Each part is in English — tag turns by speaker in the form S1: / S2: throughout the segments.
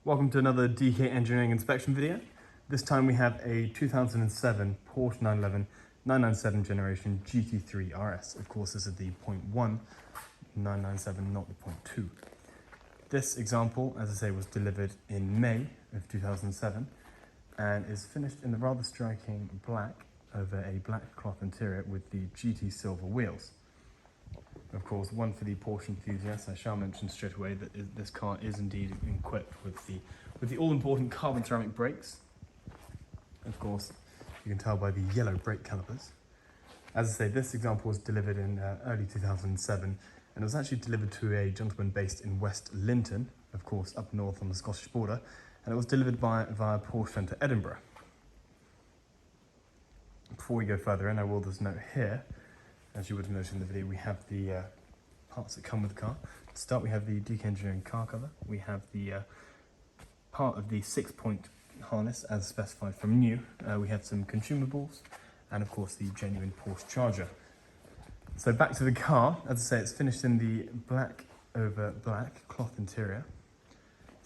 S1: Welcome to another DK Engineering inspection video. This time we have a 2007 Porsche 911 997 generation GT3 RS. Of course, this is the 0.1 997, not the 0.2. This example, as I say, was delivered in May of 2007 and is finished in the rather striking black over a black cloth interior with the GT silver wheels. Of course, one for the Porsche enthusiasts. I shall mention straight away that this car is indeed equipped with the all-important carbon ceramic brakes. Of course, you can tell by the yellow brake calipers. As I say, this example was delivered in early 2007, and it was actually delivered to a gentleman based in West Linton, of course, up north on the Scottish border, and it was delivered via Porsche Centre Edinburgh. Before we go further in, I will just note here, as you would have noticed in the video, we have the parts that come with the car. To start, we have the DK Engineering car cover. We have the part of the 6-point harness as specified from new. We have some consumables, and of course the genuine Porsche charger. So back to the car. As I say, it's finished in the black over black cloth interior.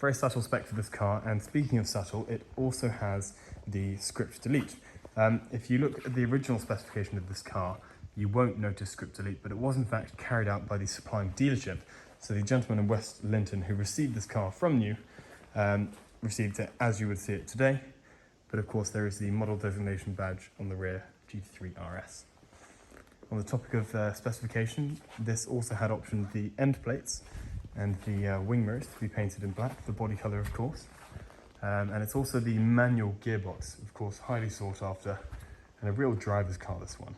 S1: Very subtle spec for this car, and speaking of subtle, it also has the script delete. If you look at the original specification of this car, you won't notice script delete, but it was in fact carried out by the supplying dealership. So the gentleman in West Linton who received this car from you received it as you would see it today. But of course there is the model designation badge on the rear GT3 RS. On the topic of specification, this also had optioned the end plates and the wing mirrors to be painted in black, the body colour of course. And it's also the manual gearbox, of course highly sought after, and a real driver's car, this one.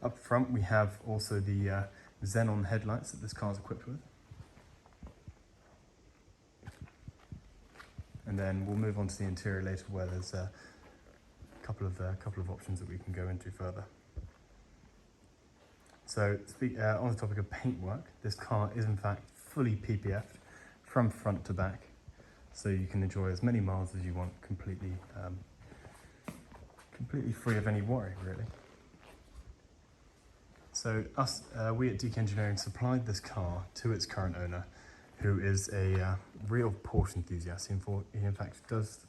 S1: Up front we have also the xenon headlights that this car is equipped with. And then we'll move on to the interior later where there's a couple of options that we can go into further. So on the topic of paintwork, this car is in fact fully PPF'd from front to back, so you can enjoy as many miles as you want completely free of any worry, really. So we at DK Engineering supplied this car to its current owner, who is a real Porsche enthusiast. He in fact does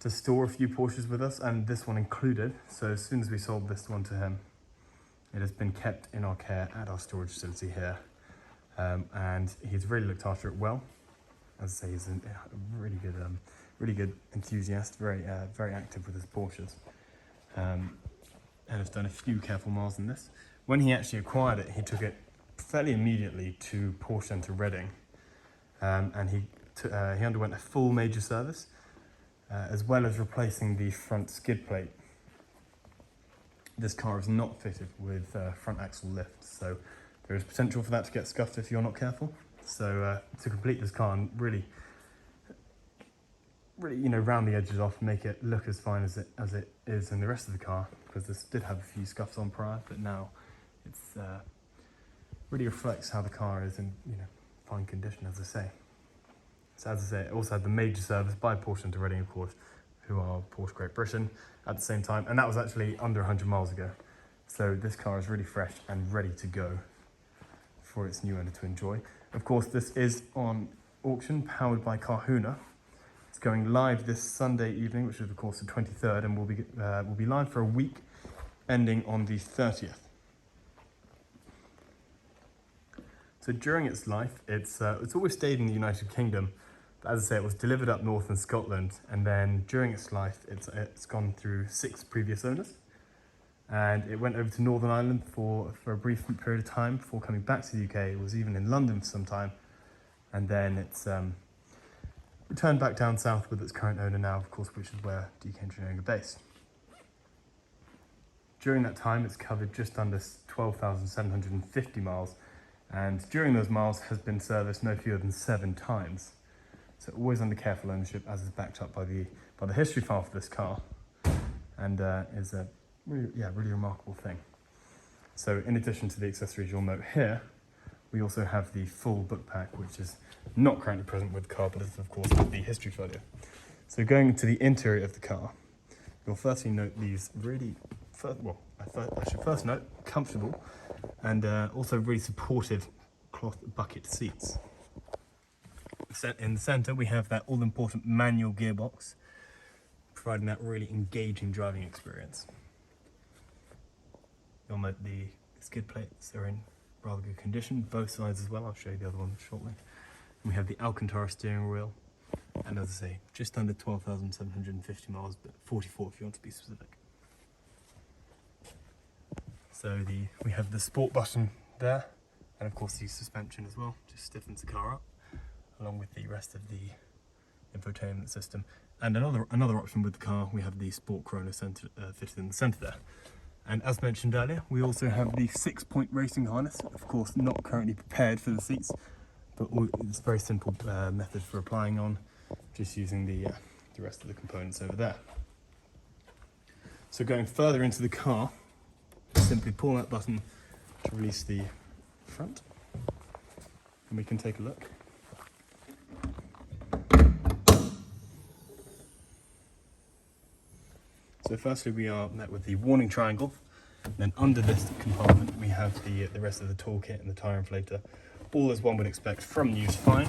S1: to store a few Porsches with us, and this one included. So as soon as we sold this one to him, it has been kept in our care at our storage facility here, and he's really looked after it well. As I say, he's a really good enthusiast, very active with his Porsches. And has done a few careful miles in this. When he actually acquired it, he took it fairly immediately to Porsche Centre Reading, and he underwent a full major service, as well as replacing the front skid plate. This car is not fitted with front axle lift, so there is potential for that to get scuffed if you're not careful. So to complete this car and really round the edges off and make it look as fine as it is in the rest of the car, because this did have a few scuffs on prior, but now it's really reflects how the car is in fine condition, as I say. So as I say, it also had the major service by Porsche Centre Reading, of course, who are Porsche Great Britain at the same time, and that was actually under 100 miles ago. So this car is really fresh and ready to go for its new owner to enjoy. Of course, this is on auction, powered by Kahuna. It's going live this Sunday evening, which is of course the 23rd, and will be live for a week, ending on the 30th. So during its life, it's always stayed in the United Kingdom. But as I say, it was delivered up north in Scotland, and then during its life, it's gone through 6 previous owners, and it went over to Northern Ireland for a brief period of time before coming back to the UK. It was even in London for some time, and then it's returned back down south with its current owner now, of course, which is where DK Engineering are based. During that time, it's covered just under 12,750 miles, and during those miles has been serviced no fewer than 7 times. So always under careful ownership, as is backed up by the history file for this car, and is a really remarkable thing. So in addition to the accessories you'll note here, we also have the full book pack, which is not currently present with the car, but is of course with the history folio. So going into the interior of the car, you'll firstly note these I should first note comfortable and also really supportive cloth bucket seats. In the centre we have that all-important manual gearbox, providing that really engaging driving experience. You'll note the skid plates are in rather good condition, both sides as well. I'll show you the other one shortly. And we have the Alcantara steering wheel, and as I say, just under 12,750 miles, but 44 if you want to be specific. So we have the sport button there, and of course the suspension as well, just stiffens the car up, along with the rest of the infotainment system. And another option with the car, we have the Sport Corona fitted in the centre there. And as mentioned earlier, we also have the 6-point racing harness, of course not currently prepared for the seats, but it's a very simple method for applying on, just using the rest of the components over there. So going further into the car, simply pull that button to release the front, and we can take a look. So firstly we are met with the warning triangle, and then under this compartment we have the rest of the toolkit and the tyre inflator, all as one would expect from new to find.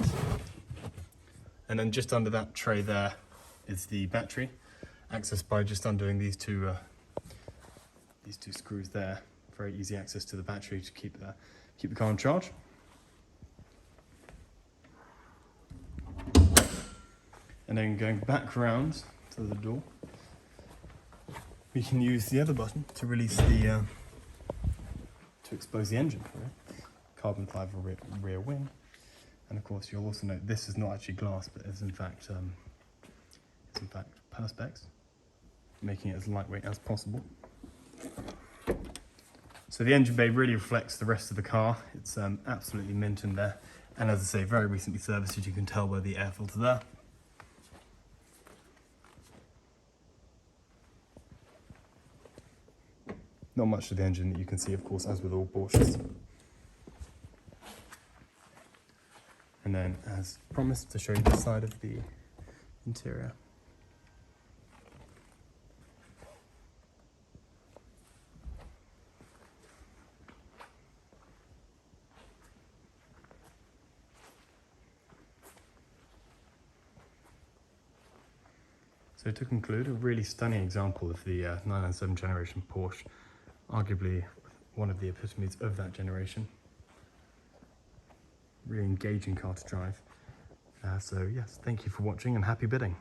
S1: And then just under that tray there is the battery, accessed by just undoing these two screws there. Very easy access to the battery to keep the car on charge. And then going back round to the door, we can use the other button to release to expose the engine, carbon fibre rear wing, and of course you'll also note this is not actually glass, but is in fact perspex, making it as lightweight as possible. So the engine bay really reflects the rest of the car. It's absolutely mint in there, and as I say, very recently serviced, as you can tell by the air filter there. Not much to the engine that you can see, of course, as with all Porsches. And then, as promised, to show you the side of the interior. So to conclude, a really stunning example of the 997 generation Porsche, arguably one of the epitomes of that generation. Really engaging car to drive. So yes, thank you for watching and happy bidding.